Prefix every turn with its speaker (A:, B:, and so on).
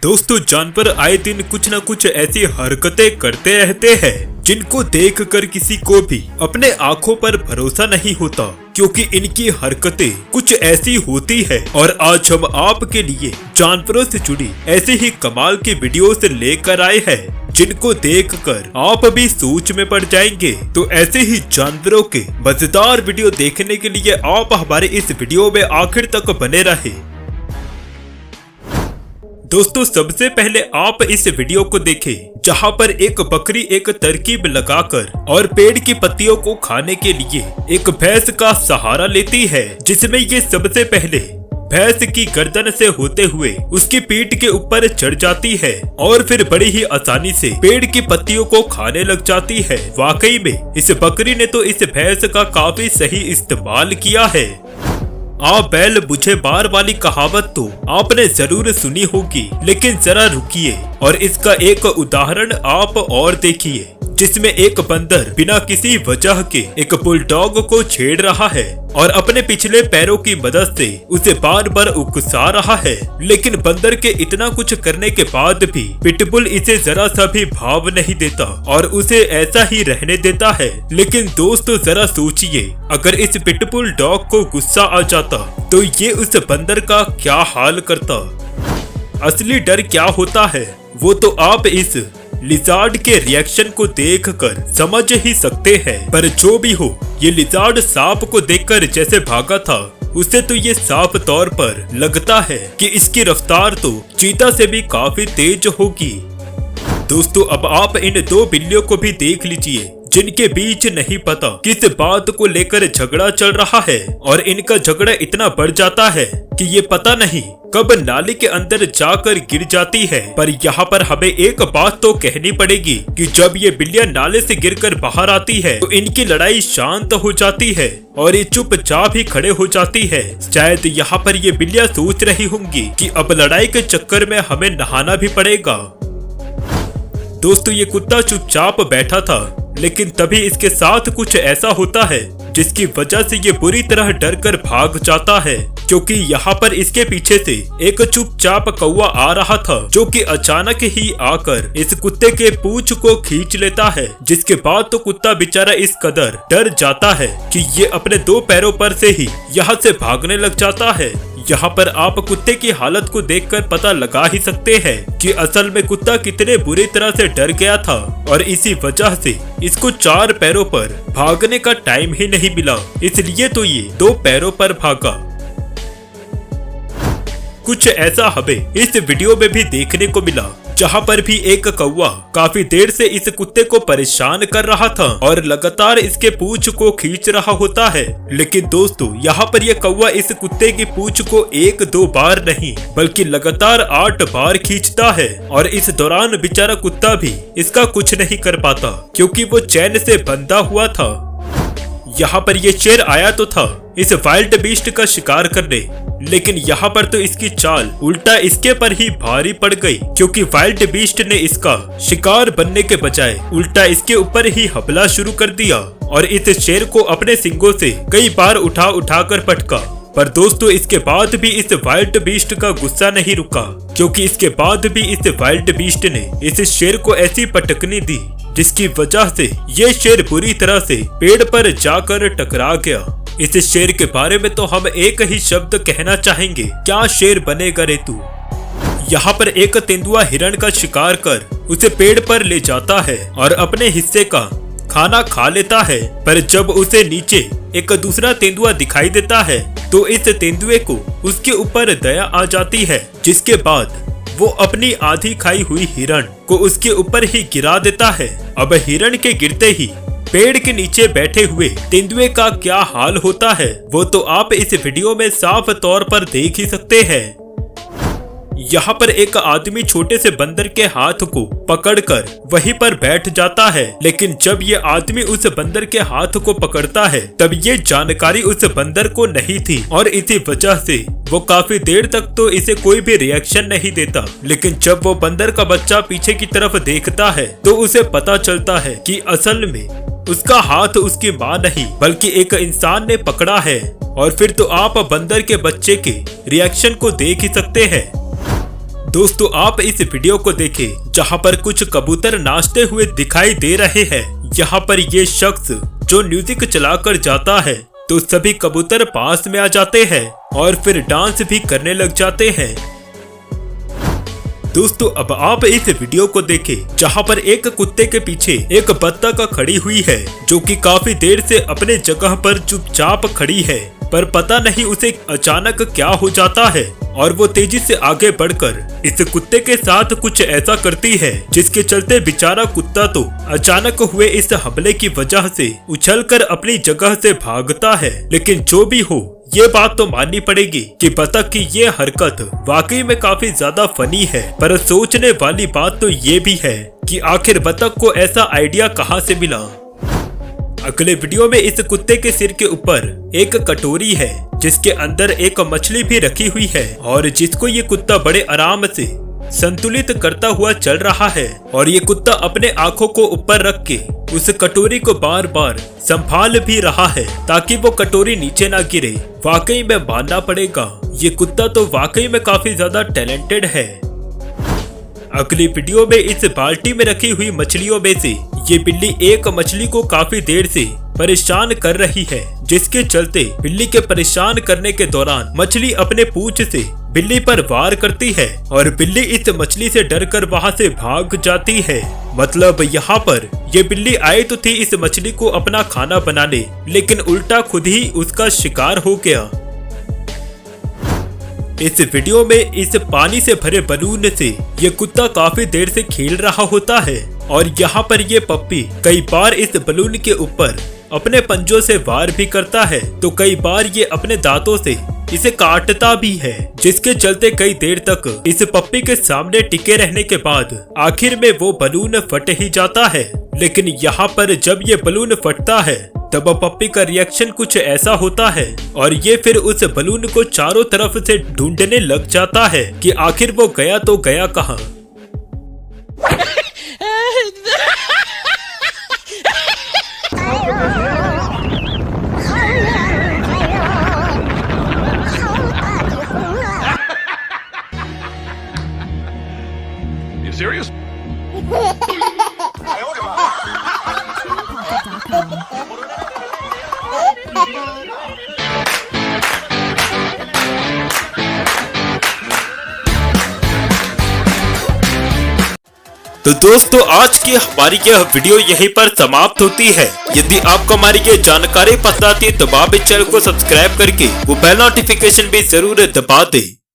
A: दोस्तों, जानवर आए दिन कुछ न कुछ ऐसी हरकतें करते रहते हैं जिनको देखकर किसी को भी अपने आंखों पर भरोसा नहीं होता, क्योंकि इनकी हरकतें कुछ ऐसी होती है। और आज हम आपके लिए जानवरों से जुड़ी ऐसे ही कमाल की वीडियोस लेकर आए हैं जिनको देखकर आप भी सोच में पड़ जाएंगे। तो ऐसे ही जानवरों के मजेदार वीडियो देखने के लिए आप हमारे इस वीडियो में आखिर तक बने रहे। दोस्तों, सबसे पहले आप इस वीडियो को देखें जहां पर एक बकरी एक तरकीब लगाकर और पेड़ की पत्तियों को खाने के लिए एक भैंस का सहारा लेती है, जिसमें ये सबसे पहले भैंस की गर्दन से होते हुए उसकी पीठ के ऊपर चढ़ जाती है और फिर बड़ी ही आसानी से पेड़ की पत्तियों को खाने लग जाती है। वाकई में इस बकरी ने तो इस भैंस का काफी सही इस्तेमाल किया है। आ बैल बुझे बार वाली कहावत तो आपने जरूर सुनी होगी, लेकिन जरा रुकिए और इसका एक उदाहरण आप और देखिए, जिसमें एक बंदर बिना किसी वजह के एक बुलडॉग को छेड़ रहा है और अपने पिछले पैरों की मदद से उसे बार बार उकसा रहा है। लेकिन बंदर के इतना कुछ करने के बाद भी पिटबुल इसे जरा सा भी भाव नहीं देता और उसे ऐसा ही रहने देता है। लेकिन दोस्तों, जरा सोचिए, अगर इस पिटबुल डॉग को गुस्सा आ जाता तो ये उस बंदर का क्या हाल करता। असली डर क्या होता है वो तो आप इस लिजार्ड के रिएक्शन को देखकर समझ ही सकते हैं। पर जो भी हो, ये लिजार्ड सांप को देखकर जैसे भागा था, उसे तो ये साफ तौर पर लगता है कि इसकी रफ्तार तो चीता से भी काफी तेज होगी। दोस्तों, अब आप इन दो बिल्लियों को भी देख लीजिए जिनके बीच नहीं पता किस बात को लेकर झगड़ा चल रहा है, और इनका झगड़ा इतना बढ़ जाता है कि ये पता नहीं कब नाली के अंदर जाकर गिर जाती है। पर यहाँ पर हमें एक बात तो कहनी पड़ेगी कि जब ये बिल्लियां नाले से गिरकर बाहर आती है तो इनकी लड़ाई शांत हो जाती है और ये चुपचाप ही खड़े हो जाती है। शायद यहाँ पर ये बिल्लियां सोच रही होंगी कि अब लड़ाई के चक्कर में हमें नहाना भी पड़ेगा। दोस्तों, ये कुत्ता चुपचाप बैठा था, लेकिन तभी इसके साथ कुछ ऐसा होता है जिसकी वजह से ये बुरी तरह डर कर भाग जाता है, क्योंकि यहाँ पर इसके पीछे से एक चुपचाप कौवा आ रहा था, जो कि अचानक ही आकर इस कुत्ते के पूंछ को खींच लेता है। जिसके बाद तो कुत्ता बेचारा इस कदर डर जाता है कि ये अपने दो पैरों पर से ही यहाँ से भागने लग जाता है। यहाँ पर आप कुत्ते की हालत को देखकर पता लगा ही सकते हैं कि असल में कुत्ता कितने बुरी तरह से डर गया था, और इसी वजह से इसको चार पैरों पर भागने का टाइम ही नहीं मिला, इसलिए तो ये दो पैरों पर भागा। कुछ ऐसा हमें इस वीडियो में भी देखने को मिला, जहाँ पर भी एक कौवा काफी देर से इस कुत्ते को परेशान कर रहा था और लगातार इसके पूंछ को खींच रहा होता है। लेकिन दोस्तों, यहाँ पर यह कौवा इस कुत्ते की पूंछ को एक दो बार नहीं बल्कि लगातार 8 बार खींचता है, और इस दौरान बेचारा कुत्ता भी इसका कुछ नहीं कर पाता, क्योंकि वो चैन से बंधा हुआ था। यहाँ पर ये शेर आया तो था इस वाइल्ड बीस्ट का शिकार करने, लेकिन यहाँ पर तो इसकी चाल उल्टा इसके पर ही भारी पड़ गई, क्योंकि वाइल्ड बीस्ट ने इसका शिकार बनने के बजाय उल्टा इसके ऊपर ही हमला शुरू कर दिया और इस शेर को अपने सींगों से कई बार उठा उठा कर पटका। पर दोस्तों, इसके बाद भी इस वाइल्ड बीस्ट का गुस्सा नहीं रुका, क्योंकि इसके बाद भी इस वाइल्ड बीस्ट ने इस शेर को ऐसी पटकनी दी जिसकी वजह से ये शेर बुरी तरह से पेड़ पर जाकर टकरा गया। इस शेर के बारे में तो हम एक ही शब्द कहना चाहेंगे, क्या शेर बनेगा रे तू। यहाँ पर एक तेंदुआ हिरण का शिकार कर उसे पेड़ पर ले जाता है और अपने हिस्से का खाना खा लेता है। पर जब उसे नीचे एक दूसरा तेंदुआ दिखाई देता है तो इस तेंदुए को उसके ऊपर दया आ जाती है, जिसके बाद वो अपनी आधी खाई हुई हिरण को उसके ऊपर ही गिरा देता है। अब हिरण के गिरते ही पेड़ के नीचे बैठे हुए तेंदुए का क्या हाल होता है वो तो आप इस वीडियो में साफ तौर पर देख ही सकते हैं। यहाँ पर एक आदमी छोटे से बंदर के हाथ को पकड़कर वहीं पर बैठ जाता है, लेकिन जब ये आदमी उस बंदर के हाथ को पकड़ता है तब ये जानकारी उस बंदर को नहीं थी, और इसी वजह से वो काफी देर तक तो इसे कोई भी रिएक्शन नहीं देता। लेकिन जब वो बंदर का बच्चा पीछे की तरफ देखता है तो उसे पता चलता है कि असल में उसका हाथ उसकी माँ नहीं बल्कि एक इंसान ने पकड़ा है। और फिर तो आप बंदर के बच्चे के रिएक्शन को देख ही सकते हैं। दोस्तों आप इस वीडियो को देखें जहां पर कुछ कबूतर नाचते हुए दिखाई दे रहे हैं। यहाँ पर ये शख्स जो म्यूजिक चलाकर जाता है तो सभी कबूतर पास में आ जाते हैं और फिर डांस भी करने लग जाते हैं। दोस्तों अब आप इस वीडियो को देखें जहां पर एक कुत्ते के पीछे एक बत्तख खड़ी हुई है जो कि काफी देर से अपने जगह पर चुपचाप खड़ी है, पर पता नहीं उसे अचानक क्या हो जाता है और वो तेजी से आगे बढ़कर इस कुत्ते के साथ कुछ ऐसा करती है जिसके चलते बेचारा कुत्ता तो अचानक हुए इस हमले की वजह से उछलकर अपनी जगह से भागता है। लेकिन जो भी हो ये बात तो माननी पड़ेगी कि बतख की ये हरकत वाकई में काफी ज्यादा फनी है, पर सोचने वाली बात तो ये भी है कि आखिर बतख को ऐसा आइडिया कहाँ से मिला। अगले वीडियो में इस कुत्ते के सिर के ऊपर एक कटोरी है जिसके अंदर एक मछली भी रखी हुई है और जिसको ये कुत्ता बड़े आराम से संतुलित करता हुआ चल रहा है और ये कुत्ता अपने आंखों को ऊपर रख के उस कटोरी को बार बार संभाल भी रहा है ताकि वो कटोरी नीचे ना गिरे। वाकई में मानना पड़ेगा ये कुत्ता तो वाकई में काफी ज्यादा टैलेंटेड है। अगली वीडियो में इस बाल्टी में रखी हुई मछलियों में से ये बिल्ली एक मछली को काफी देर से परेशान कर रही है, जिसके चलते बिल्ली के परेशान करने के दौरान मछली अपने पूंछ से बिल्ली पर वार करती है और बिल्ली इस मछली से डरकर वहां से भाग जाती है। मतलब यहाँ पर ये बिल्ली आई तो थी इस मछली को अपना खाना बनाने, लेकिन उल्टा खुद ही उसका शिकार हो गया। इस वीडियो में इस पानी से भरे बलून से ये कुत्ता काफी देर से खेल रहा होता है और यहाँ पर ये पप्पी कई बार इस बलून के ऊपर अपने पंजों से वार भी करता है, तो कई बार ये अपने दांतों से इसे काटता भी है, जिसके चलते कई देर तक इस पप्पी के सामने टिके रहने के बाद आखिर में वो बलून फट ही जाता है। लेकिन यहाँ पर जब ये बलून फटता है तब पप्पी का रिएक्शन कुछ ऐसा होता है और ये फिर उस बलून को चारों तरफ से ढूंढने लग जाता है कि आखिर वो गया तो गया कहाँ।
B: You serious?
A: तो दोस्तों आज की हमारी यह वीडियो यहीं पर समाप्त होती है। यदि आपको हमारी ये जानकारी पसंद आती है तो आप इस चैनल को सब्सक्राइब करके वो बेल नोटिफिकेशन भी जरूर दबा दें।